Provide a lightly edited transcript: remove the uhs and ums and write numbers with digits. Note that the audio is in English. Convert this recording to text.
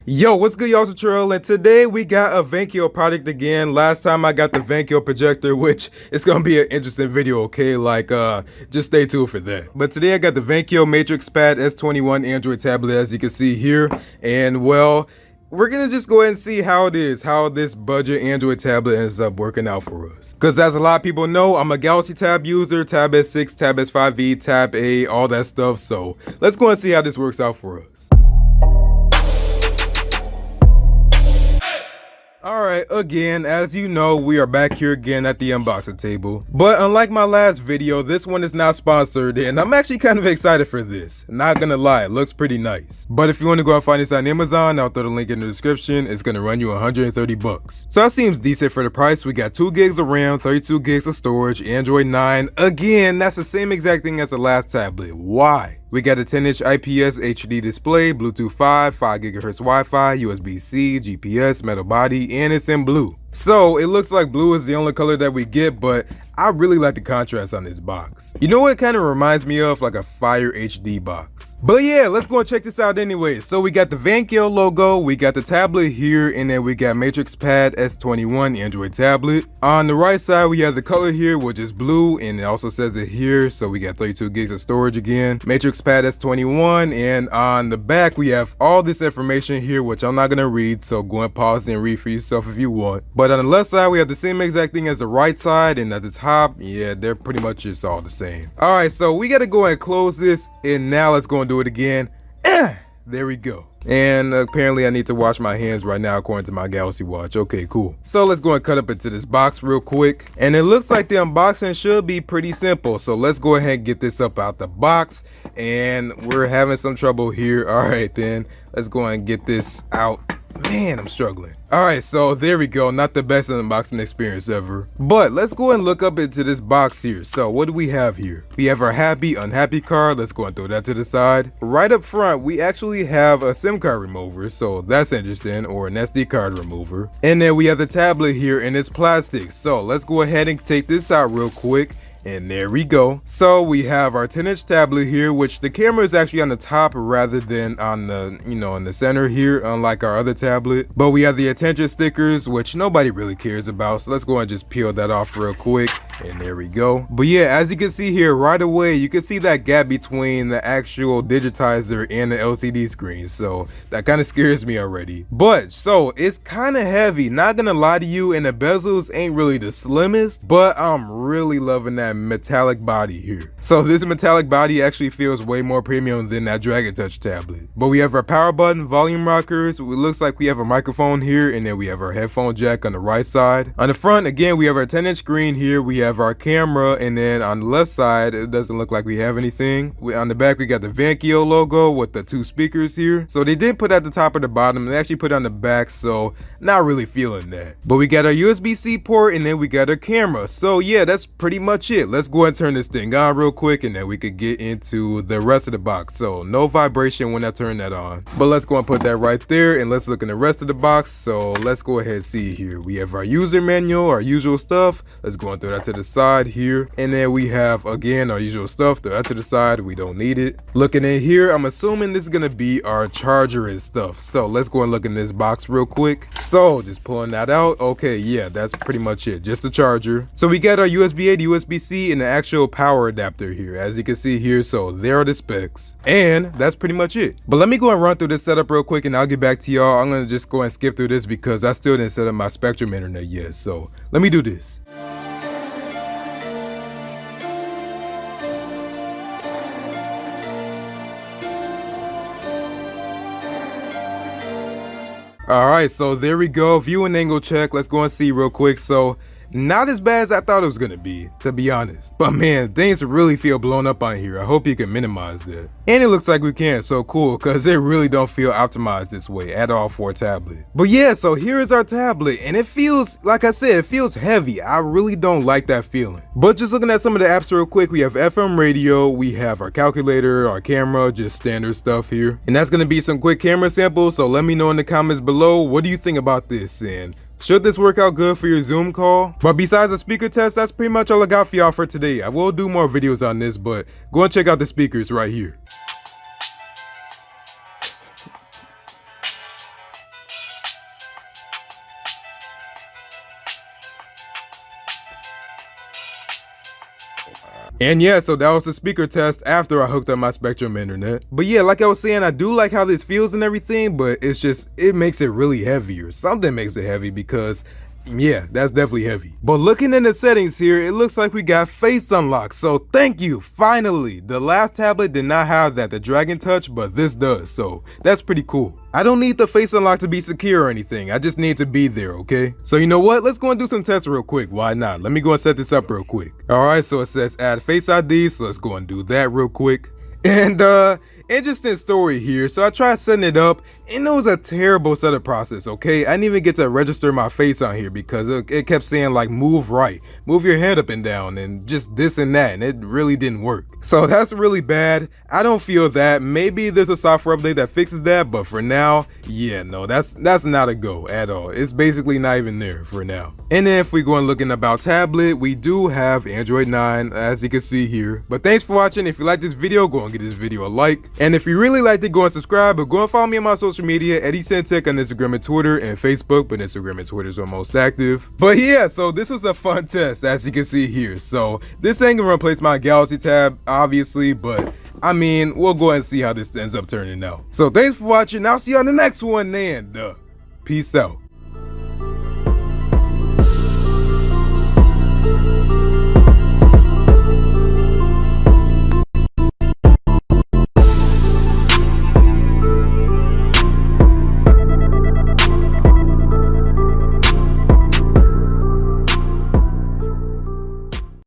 Yo, what's good, y'all? It's Latrell, and today we got a VANKYO product again. Last time I got the VANKYO projector, which is gonna be an interesting video, okay? Like, just stay tuned for that. But today I got the VANKYO MatrixPad S21 Android tablet, as you can see here, and well, we're gonna just go ahead and see how it is, how this budget Android tablet ends up working out for us. Because as a lot of people know, I'm a Galaxy Tab user, Tab S6, Tab S5e, Tab A, all that stuff. So let's go and see how this works out for us. Alright, again, as you know, we are back here again at the unboxing table. But unlike my last video, this one is not sponsored, and I'm actually kind of excited for this. Not gonna lie, it looks pretty nice. But if you want to go and find this on Amazon, I'll throw the link in the description. It's gonna run you 130 bucks. So that seems decent for the price. We got 2 gigs of RAM, 32 gigs of storage, Android 9. Again, that's the same exact thing as the last tablet. Why? We got a 10-inch IPS HD display, Bluetooth 5, 5 GHz Wi-Fi, USB-C, GPS, metal body, and it's in blue. So it looks like blue is the only color that we get, but I really like the contrast on this box. You know what it kind of reminds me of? Like a Fire HD box. But yeah, let's go and check this out anyway. So we got the VANKYO logo, we got the tablet here, and then we got MatrixPad S21 Android tablet. On the right side, we have the color here, which is blue, and it also says it here. So we got 32 gigs of storage again, MatrixPad S21, and on the back, we have all this information here, which I'm not gonna read, so go and pause and read for yourself if you want. But on the left side, we have the same exact thing as the right side, and at the top, yeah, they're pretty much just all the same. All right, so we got to go and close this, and now let's go and do it again. There we go. And apparently I need to wash my hands right now according to my Galaxy Watch. Okay, cool. So let's go and cut up into this box real quick. And it looks like the unboxing should be pretty simple. So let's go ahead and get this up out the box. And we're having some trouble here. All right, then let's go and get this out. Man, I'm struggling. All right, so there we go. Not the best unboxing experience ever. But let's go and look up into this box here. So what do we have here? We have our happy, unhappy card. Let's go and throw that to the side. Right up front, we actually have a SIM card remover. So that's interesting, or an SD card remover. And then we have the tablet here, and it's plastic. So let's go ahead and take this out real quick. And there we go. So we have our 10-inch tablet here, which the camera is actually on the top rather than on the, in the center here, unlike our other tablet. But we have the attention stickers, which nobody really cares about. So let's go and just peel that off real quick. And there we go. But yeah, as you can see here right away, you can see that gap between the actual digitizer and the LCD screen. So that kind of scares me already. But so it's kind of heavy, not gonna lie to you, and the bezels ain't really the slimmest, but I'm really loving that metallic body here. So this metallic body actually feels way more premium than that Dragon Touch tablet. But we have our power button, volume rockers. It looks like we have a microphone here, and then we have our headphone jack on the right side. On the front, again, we have our 10-inch screen here. We have our camera, and then on the left side, it doesn't look like we have anything. On the back, we got the VANKYO logo with the 2 speakers here. So they did put at the top or the bottom. They actually put on the back, so not really feeling that. But we got our USB-C port, and then we got our camera. So yeah, that's pretty much it. Let's go and turn this thing on real quick, and then we could get into the rest of the box. So no vibration when I turn that on. But let's go and put that right there, and let's look in the rest of the box. So let's go ahead and see here. We have our user manual, our usual stuff. Let's go and throw that to the side here, and then we have again our usual stuff. Throw that to the side, we don't need it. Looking in here, I'm assuming this is gonna be our charger and stuff. So let's go and look in this box real quick. So just pulling that out. Okay, yeah, that's pretty much it, just the charger. So we got our USB-A to USB-C and the actual power adapter here, as you can see here. So there are the specs, and that's pretty much it. But let me go and run through this setup real quick, and I'll get back to y'all. I'm gonna just go and skip through this because I still didn't set up my Spectrum internet yet. So let me do this. All right, so there we go. Viewing angle check. Let's go and see real quick. So not as bad as I thought it was gonna be, to be honest. But man, things really feel blown up on here. I hope you can minimize that. And it looks like we can, so cool, because they really don't feel optimized this way at all for a tablet. But yeah, so here is our tablet, and it feels, like I said, it feels heavy. I really don't like that feeling. But just looking at some of the apps real quick, we have FM radio, we have our calculator, our camera, just standard stuff here. And that's gonna be some quick camera samples, so let me know in the comments below, what do you think about this? And should this work out good for your Zoom call? But besides the speaker test, that's pretty much all I got for y'all for today. I will do more videos on this, but go and check out the speakers right here. And yeah, so that was the speaker test after I hooked up my Spectrum internet. But yeah, like I was saying, I do like how this feels and everything, but it's just, it makes it really heavy, or something makes it heavy, because yeah, that's definitely heavy. But looking in the settings here, it looks like we got face unlock. So thank you, finally. The last tablet did not have that, the Dragon Touch, but this does. So that's pretty cool. I don't need the face unlock to be secure or anything. I just need to be there, okay? So you know what? Let's go and do some tests real quick. Why not? Let me go and set this up real quick. All right, so it says add Face ID. So let's go and do that real quick. And interesting story here. So I tried setting it up and it was a terrible setup process, okay? I didn't even get to register my face on here because it kept saying like move right, move your head up and down, and just this and that, and it really didn't work. So that's really bad. I don't feel that. Maybe there's a software update that fixes that, but for now, yeah, no, that's not a go at all. It's basically not even there for now. And then if we go and look in about tablet, we do have Android 9, as you can see here. But thanks for watching. If you like this video, go and give this video a like. And if you really liked it, go and subscribe, but go and follow me on my social media, Eddie Tech on Instagram and Twitter, and Facebook, but Instagram and Twitter is our most active. But yeah, so this was a fun test, as you can see here. So this ain't gonna replace my Galaxy tab, obviously, but I mean, we'll go ahead and see how this ends up turning out. So thanks for watching. I'll see you on the next one, and peace out.